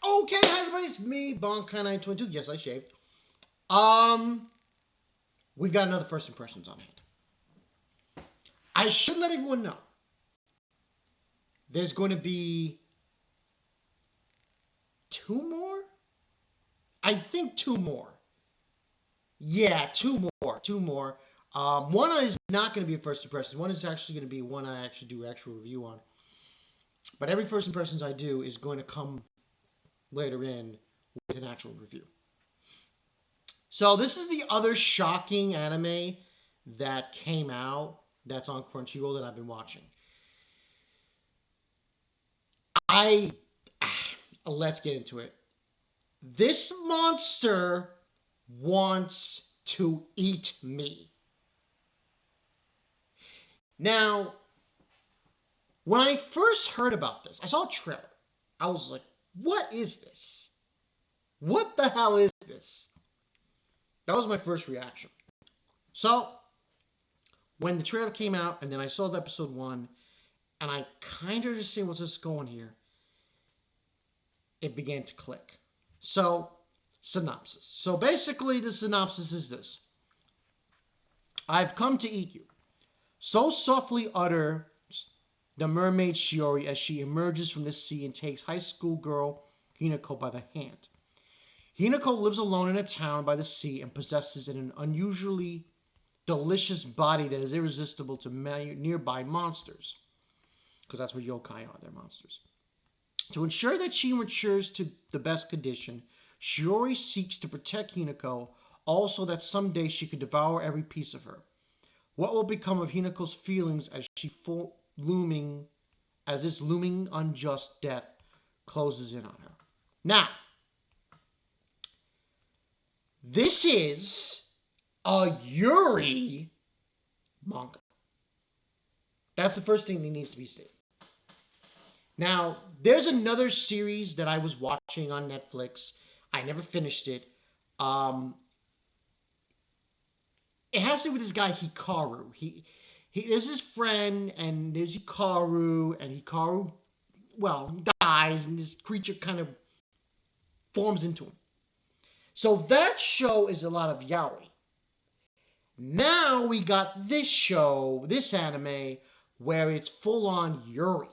Okay, hi everybody, it's me, Bonkai922. Yes, I shaved. Um, we've got another first impressions on hand. I should let everyone know there's going to be two more. I think two more. Yeah, two more. One is not going to be a first impressions. One is actually going to be one I actually do actual review on. But every first impressions I do is going to come later in with an actual review. So this is the other shocking anime that came out that's on Crunchyroll that I've been watching. I let's get into it. This monster wants to eat me. Now, when I first heard about this, I saw a trailer. I was like, what is this? What the hell is this? That was my first reaction. So, when the trailer came out and then I saw the episode one and I kind of understand what's this going here, it began to click. So, synopsis. So basically, the synopsis is this: I've come to eat you. So softly utters the mermaid Shiori as she emerges from the sea and takes high school girl Hinako by the hand. Hinako lives alone in a town by the sea and possesses an unusually delicious body that is irresistible to nearby monsters. Because that's what yokai are, they're monsters. To ensure that she matures to the best condition, Shiori seeks to protect Hinako, also that someday she could devour every piece of her. What will become of Hinako's feelings as this looming unjust death closes in on her? Now, this is a Yuri manga. That's the first thing that needs to be said. Now, there's another series that I was watching on Netflix. I never finished it. It has to do with this guy Hikaru. There's his friend, and there's Hikaru, and Hikaru, well, dies, and this creature kind of forms into him. So that show is a lot of yaoi. Now we got this show, this anime, where it's full on Yuri.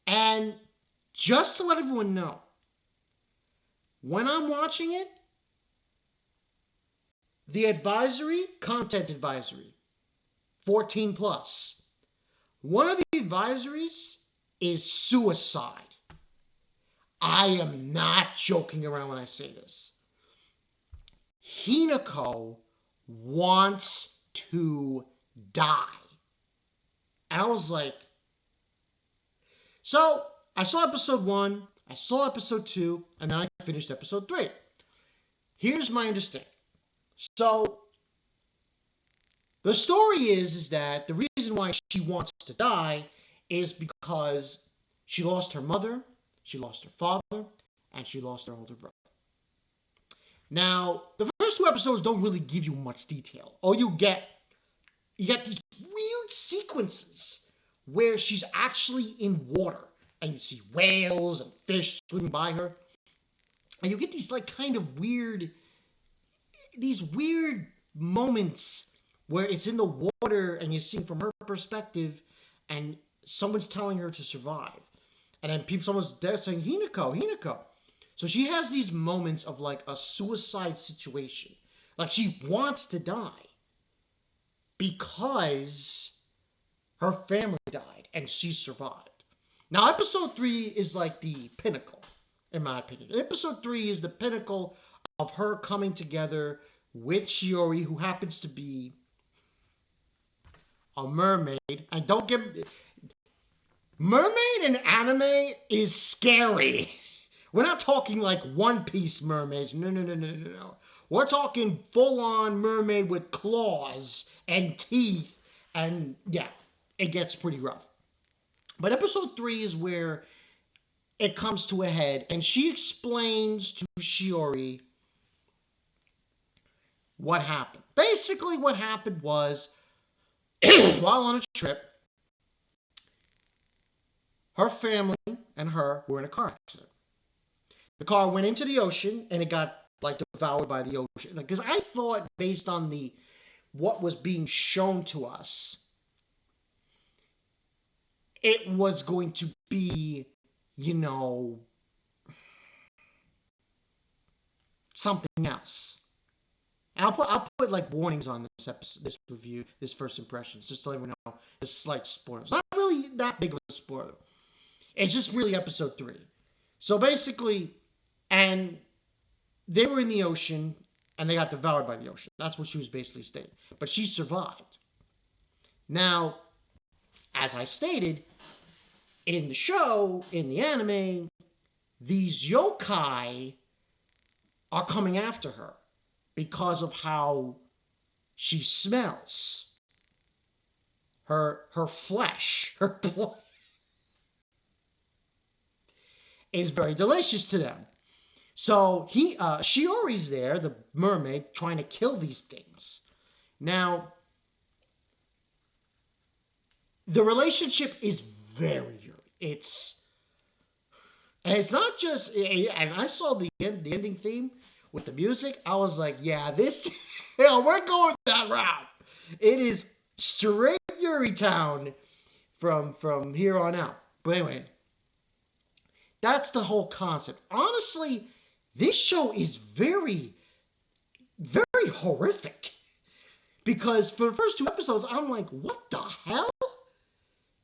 And just to let everyone know, when I'm watching it, the advisory, content advisory, 14 plus. One of the advisories is suicide. I am not joking around when I say this. Hinako wants to die. And I was like, so I saw episode 1, I saw episode 2, and then I finished episode 3. Here's my understanding. So the story is that the reason why she wants to die is because she lost her mother, she lost her father, and she lost her older brother. Now, the first 2 episodes don't really give you much detail. All you get these weird sequences where she's actually in water and you see whales and fish swimming by her. And you get these like kind of weird moments where it's in the water and you're seeing from her perspective and someone's telling her to survive. And then someone's there saying, Hinako. So she has these moments of like a suicide situation. Like she wants to die because her family died and she survived. Now, episode 3 is like the pinnacle, in my opinion. Episode 3 is the pinnacle of her coming together with Shiori, who happens to be a mermaid. And don't get... Mermaid in anime is scary. We're not talking like One Piece mermaids. No. We're talking full-on mermaid with claws and teeth. And yeah, it gets pretty rough. But episode 3 is where it comes to a head. And she explains to Shiori what happened. Basically, what happened was, while on a trip, her family and her were in a car accident. The car went into the ocean and it got like devoured by the ocean. Because I thought, based on the what was being shown to us, it was going to be, you know, something else. And I'll put like warnings on this episode, this review, this first impressions, just to let everyone know. This slight spoiler. It's not really that big of a spoiler. It's just really episode 3. So basically, and they were in the ocean and they got devoured by the ocean. That's what she was basically stating. But she survived. Now, as I stated, in the show, in the anime, these yokai are coming after her because of how she smells. Her flesh, her blood is very delicious to them. So Shiori's there, the mermaid, trying to kill these things. Now, the relationship is very Yuri. And it's not just, and I saw the ending theme with the music. I was like, yeah, we're going that route. It is straight Yuri Town from here on out. But anyway, that's the whole concept. Honestly, this show is very, very horrific. Because for the first 2 episodes, I'm like, what the hell?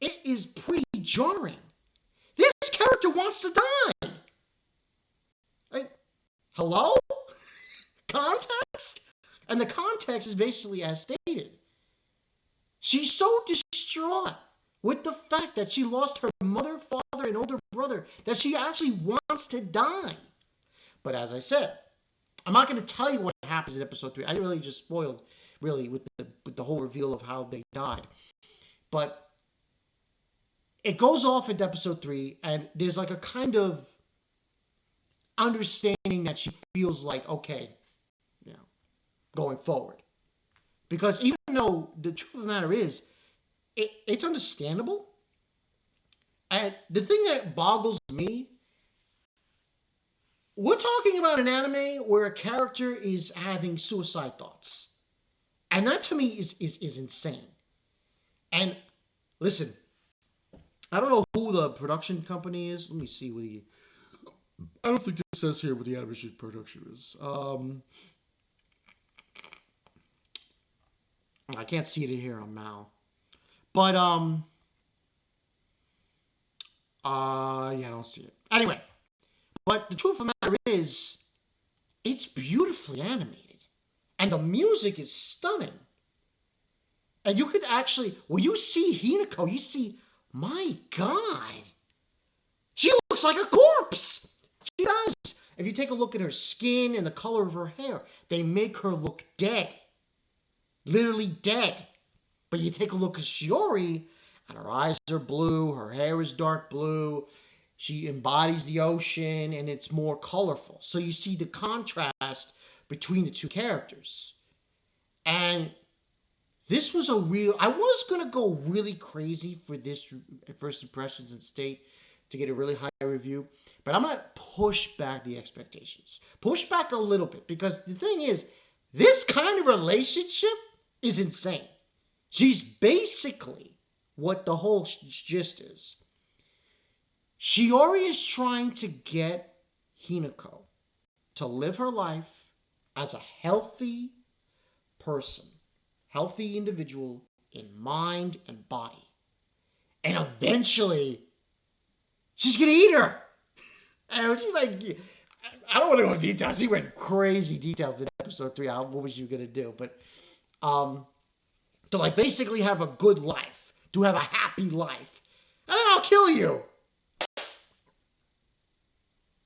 It is pretty jarring. This character wants to die. Like, hello? Context? And the context is basically as stated. She's so distraught with the fact that she lost her mother, father, and older brother that she actually wants to die. But as I said, I'm not going to tell you what happens in episode 3. I really just spoiled, really, with the whole reveal of how they died. But it goes off at episode 3, and there's like a kind of understanding that she feels like, okay, going forward. Because even though the truth of the matter is, it's understandable. And the thing that boggles me, we're talking about an anime where a character is having suicide thoughts. And that to me is insane. And listen, I don't know who the production company is. Let me see what I don't think this says here what the animation production is. I can't see it here on Mal. But yeah, I don't see it. Anyway, but the truth of the matter is, it's beautifully animated. And the music is stunning. And you could actually, when you see Hinako, you see, my God, she looks like a corpse. She does. If you take a look at her skin and the color of her hair, they make her look dead. Literally dead. But you take a look at Shiori, and her eyes are blue, her hair is dark blue, she embodies the ocean, and it's more colorful. So you see the contrast between the two characters. And this was I was going to go really crazy for this first impressions and state to get a really high review, but I'm going to push back the expectations. Push back a little bit, because the thing is, this kind of relationship is insane. She's basically what the whole gist is. Shiori is trying to get Hinako to live her life as a healthy person, healthy individual in mind and body. And eventually, she's going to eat her. And she's like, I don't want to go into details. She went crazy details in episode 3. What was you going to do? But to like basically have a good life, to have a happy life. And then I'll kill you.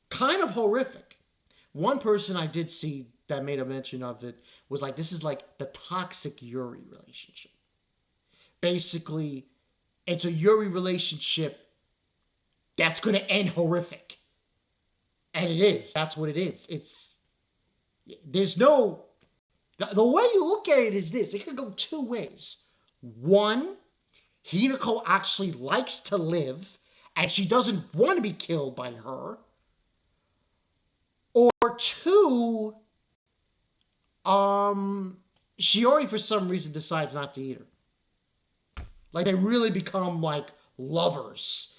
Kind of horrific. One person I did see that made a mention of it was like, this is like the toxic Yuri relationship. Basically, it's a Yuri relationship that's going to end horrific. And it is. That's what it is. There's no, the way you look at it is this. It could go 2 ways. One, Hinako actually likes to live and she doesn't want to be killed by her, or two, Shiori for some reason decides not to eat her. Like they really become like lovers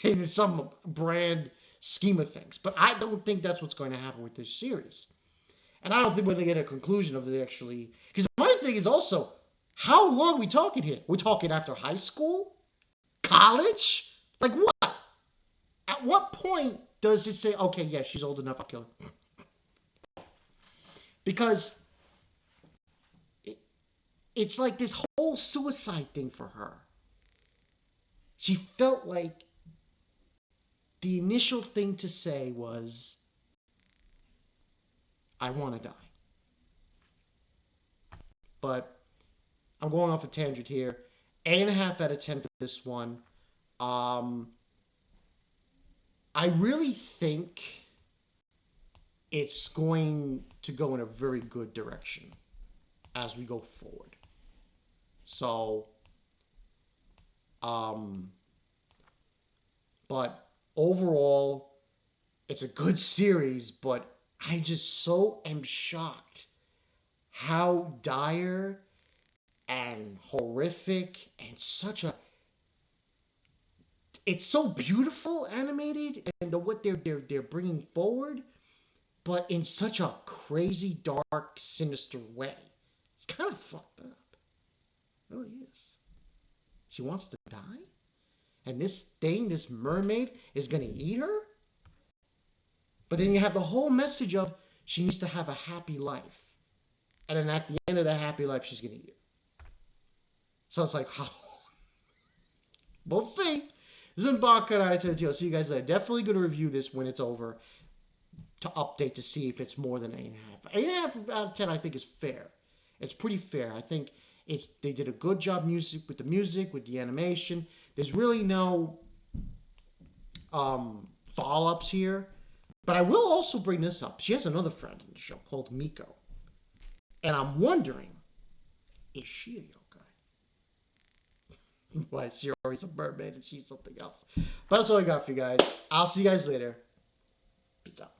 in some brand scheme of things. But I don't think that's what's going to happen with this series. And I don't think we're going to get a conclusion of it actually. Because my thing is also, how long are we talking here? We're talking after high school? College? Like what? At what point does it say, okay, yeah, she's old enough, I'll kill her? Because it's like this whole suicide thing for her. She felt like the initial thing to say was, I want to die. But I'm going off a tangent here. 8.5 out of 10 for this one. I really think it's going to go in a very good direction as we go forward. So, but overall, it's a good series, but I just so am shocked how dire and horrific and such a it's so beautiful animated and what they're bringing forward, but in such a crazy, dark, sinister way. It's kind of fucked up. It really is. She wants to die? And this thing, this mermaid, is going to eat her? But then you have the whole message of she needs to have a happy life. And then at the end of that happy life, she's going to eat her. So it's like, how? We'll see. This has been Bakarai. I'll see you guys later. Definitely going to review this when it's over to update to see if it's more than 8.5. 8.5 out of 10, I think, is fair. It's pretty fair. I think they did a good job with the animation. There's really no follow-ups here. But I will also bring this up. She has another friend in the show called Miko. And I'm wondering, is she a yokai? Why, Shiori's a mermaid and she's something else. But that's all I got for you guys. I'll see you guys later. Peace out.